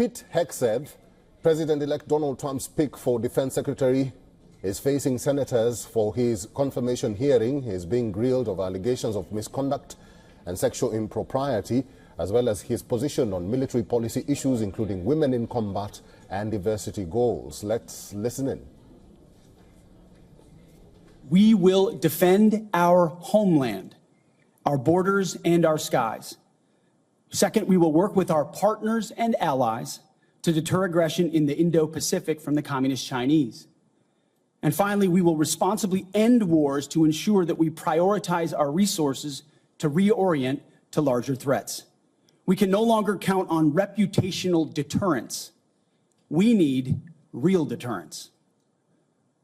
Pete Hegseth, President-elect Donald Trump's pick for Defense Secretary, is facing senators for his confirmation hearing. He is being grilled of allegations of misconduct and sexual impropriety, as well as his position on military policy issues, including women in combat and diversity goals. Let's listen in. We will defend our homeland, our borders, and our skies. Second, we will work with our partners and allies to deter aggression in the Indo-Pacific from the Communist Chinese. And finally, we will responsibly end wars to ensure that we prioritize our resources to reorient to larger threats. We can no longer count on reputational deterrence. We need real deterrence.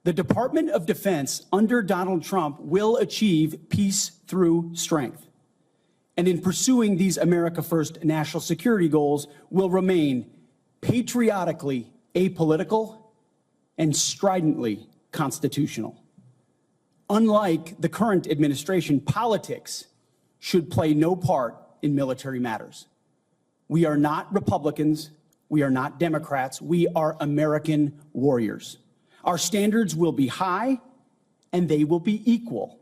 The Department of Defense under Donald Trump will achieve peace through strength. And in pursuing these America First national security goals, will remain patriotically apolitical and stridently constitutional. Unlike the current administration, politics should play no part in military matters. We are not Republicans. We are not Democrats. We are American warriors. Our standards will be high, and they will be equal,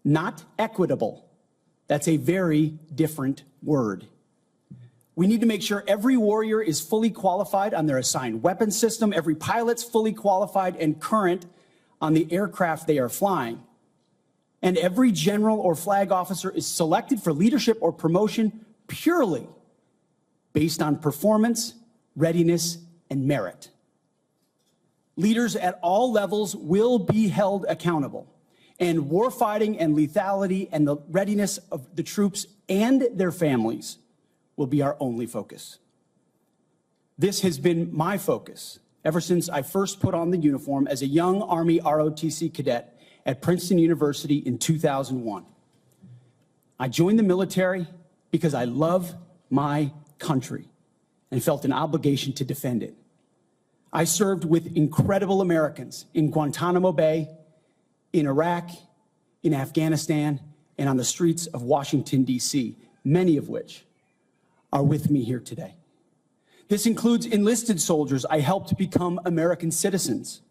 not equitable. That's a very different word. We need to make sure every warrior is fully qualified on their assigned weapons system, every pilot's fully qualified and current on the aircraft they are flying, and every general or flag officer is selected for leadership or promotion purely based on performance, readiness, and merit. Leaders at all levels will be held accountable, and warfighting and lethality and the readiness of the troops and their families will be our only focus. This has been my focus ever since I first put on the uniform as a young Army ROTC cadet at Princeton University in 2001. I joined the military because I love my country and felt an obligation to defend it. I served with incredible Americans in Guantanamo Bay, in Iraq, in Afghanistan, and on the streets of Washington, D.C., many of which are with me here today. This includes enlisted soldiers I helped become American citizens,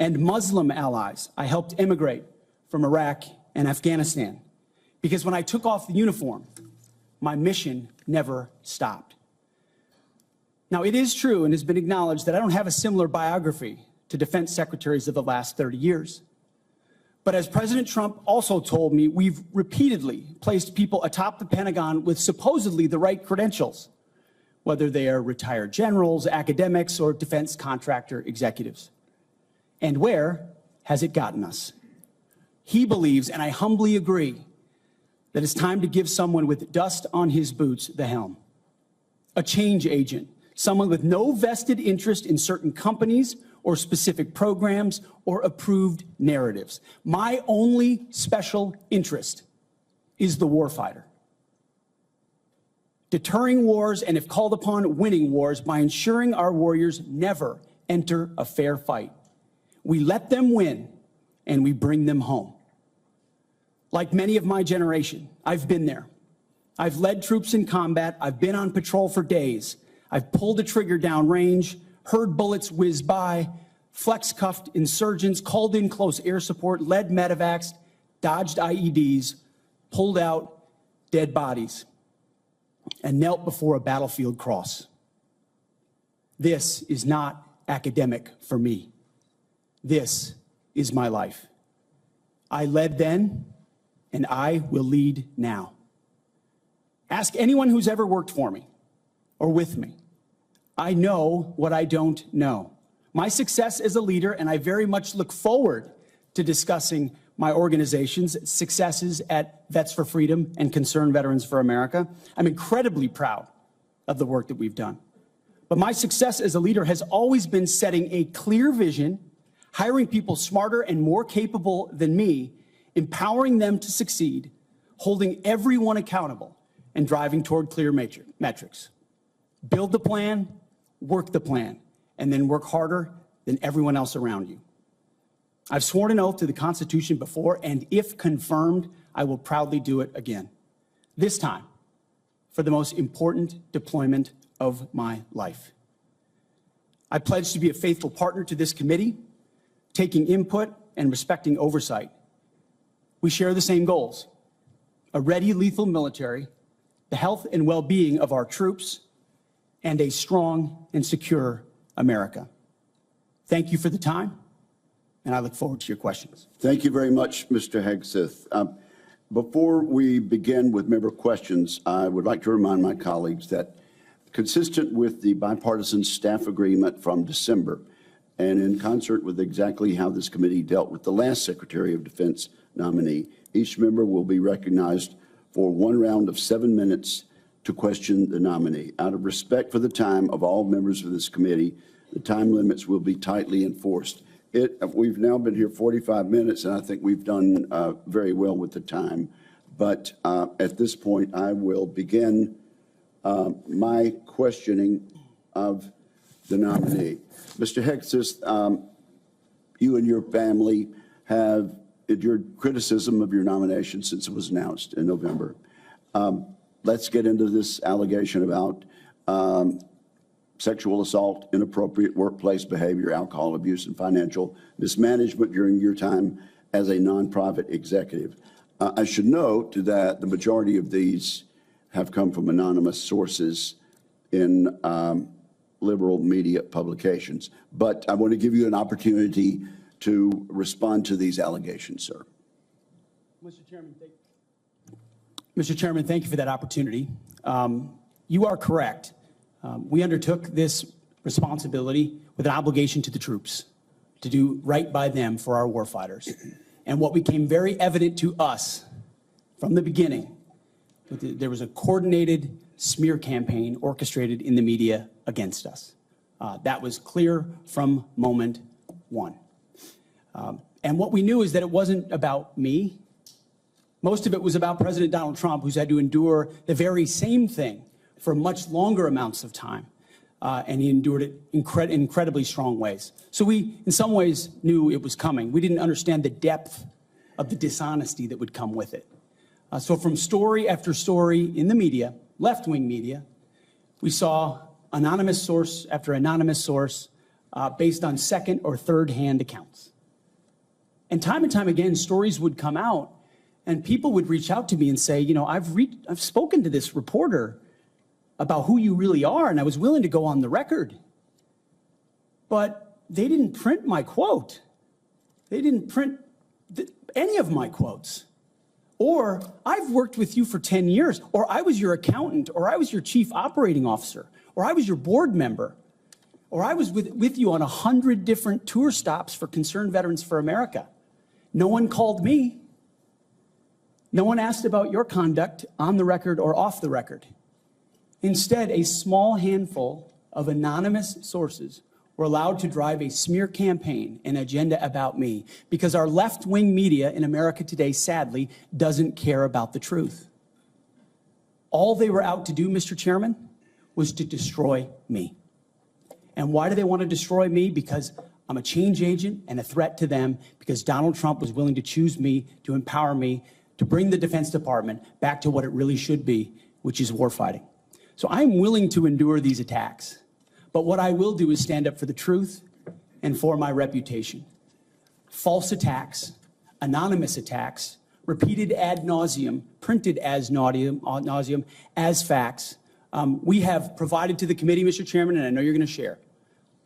and Muslim allies I helped immigrate from Iraq and Afghanistan. Because when I took off the uniform, my mission never stopped. Now, it is true and has been acknowledged that I don't have a similar biography to defense secretaries of the last 30 years. But as President Trump also told me, we've repeatedly placed people atop the Pentagon with supposedly the right credentials, whether they are retired generals, academics, or defense contractor executives. And where has it gotten us? He believes, and I humbly agree, that it's time to give someone with dust on his boots the helm. A change agent, someone with no vested interest in certain companies or specific programs or approved narratives. My only special interest is the warfighter. Deterring wars, and if called upon, winning wars by ensuring our warriors never enter a fair fight. We let them win, and we bring them home. Like many of my generation, I've been there. I've led troops in combat. I've been on patrol for days. I've pulled a trigger down range, heard bullets whiz by, flex-cuffed insurgents, called in close air support, led medevacs, dodged IEDs, pulled out dead bodies, and knelt before a battlefield cross. This is not academic for me. This is my life. I led then, and I will lead now. Ask anyone who's ever worked for me or with me. I know what I don't know. My success as a leader, and I very much look forward to discussing my organization's successes at Vets for Freedom and Concerned Veterans for America. I'm incredibly proud of the work that we've done. But my success as a leader has always been setting a clear vision, hiring people smarter and more capable than me, empowering them to succeed, holding everyone accountable, and driving toward clear metrics. Build the plan, work the plan, and then work harder than everyone else around you. I've sworn an oath to the Constitution before, and if confirmed, I will proudly do it again. This time, for the most important deployment of my life. I pledge to be a faithful partner to this committee, taking input and respecting oversight. We share the same goals: a ready, lethal military, the health and well-being of our troops, and a strong and secure America. Thank you for the time, and I look forward to your questions. Thank you very much, Mr. Hegseth. Before we begin with member questions, I would like to remind my colleagues that, consistent with the bipartisan staff agreement from December, and in concert with exactly how this committee dealt with the last Secretary of Defense nominee, each member will be recognized for one round of 7 minutes to question the nominee. Out of respect for the time of all members of this committee, the time limits will be tightly enforced. We've now been here 45 minutes, and I think we've done very well with the time. But at this point, I will begin my questioning of the nominee. Mr. Hegseth, you and your family have endured criticism of your nomination since it was announced in November. Let's get into this allegation about sexual assault, inappropriate workplace behavior, alcohol abuse, and financial mismanagement during your time as a nonprofit executive. I should note that the majority of these have come from anonymous sources in liberal media publications. But I want to give you an opportunity to respond to these allegations, sir. Mr. Chairman, thank you for that opportunity. You are correct. We undertook this responsibility with an obligation to the troops to do right by them for our warfighters. And what became very evident to us from the beginning, there was a coordinated smear campaign orchestrated in the media against us. That was clear from moment one. And what we knew is that it wasn't about me. Most of it was about President Donald Trump, who's had to endure the very same thing for much longer amounts of time. And he endured it in incredibly strong ways. So we, in some ways, knew it was coming. We didn't understand the depth of the dishonesty that would come with it. So from story after story in the media, left-wing media, we saw anonymous source after anonymous source based on second or third-hand accounts. And time again, stories would come out, and people would reach out to me and say, you know, I've spoken to this reporter about who you really are, and I was willing to go on the record. But they didn't print my quote. They didn't print any of my quotes. Or, I've worked with you for 10 years, or I was your accountant, or I was your chief operating officer, or I was your board member, or I was with you on 100 different tour stops for Concerned Veterans for America. No one called me. No one asked about your conduct on the record or off the record. Instead, a small handful of anonymous sources were allowed to drive a smear campaign, an agenda about me, because our left-wing media in America today, sadly, doesn't care about the truth. All they were out to do, Mr. Chairman, was to destroy me. And why do they want to destroy me? Because I'm a change agent and a threat to them, because Donald Trump was willing to choose me, to empower me, to bring the Defense Department back to what it really should be, which is warfighting. So I'm willing to endure these attacks. But what I will do is stand up for the truth and for my reputation. False attacks, anonymous attacks, repeated ad nauseum, printed as nauseum, as facts. We have provided to the committee, Mr. Chairman, and I know you're going to share,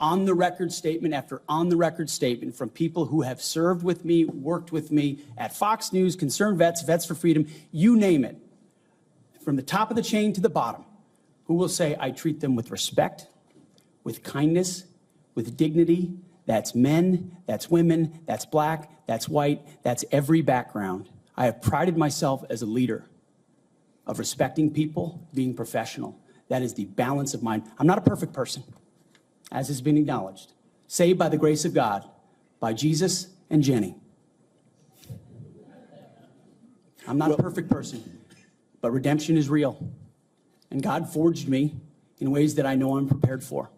on-the-record statement after on-the-record statement from people who have served with me, worked with me at Fox News, Concerned Vets, Vets for Freedom, you name it, from the top of the chain to the bottom, who will say, I treat them with respect, with kindness, with dignity. That's men, that's women, that's black, that's white, that's every background. I have prided myself as a leader of respecting people, being professional. That is the balance of mine. I'm not a perfect person, as has been acknowledged. Saved by the grace of God, by Jesus and Jenny. I'm not a perfect person, but redemption is real. And God forged me in ways that I know I'm prepared for.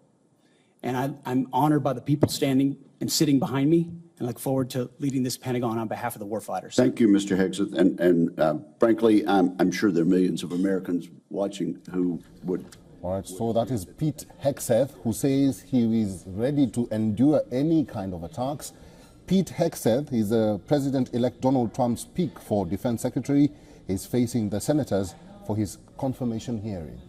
And I'm honored by the people standing and sitting behind me, and look forward to leading this Pentagon on behalf of the warfighters. Thank you, Mr. Hegseth. And frankly, I'm sure there are millions of Americans watching who would All right, so that is Pete Hegseth, who says he is ready to endure any kind of attacks. Pete Hegseth is President-elect Donald Trump's pick for Defense Secretary. He's facing the senators for his confirmation hearing.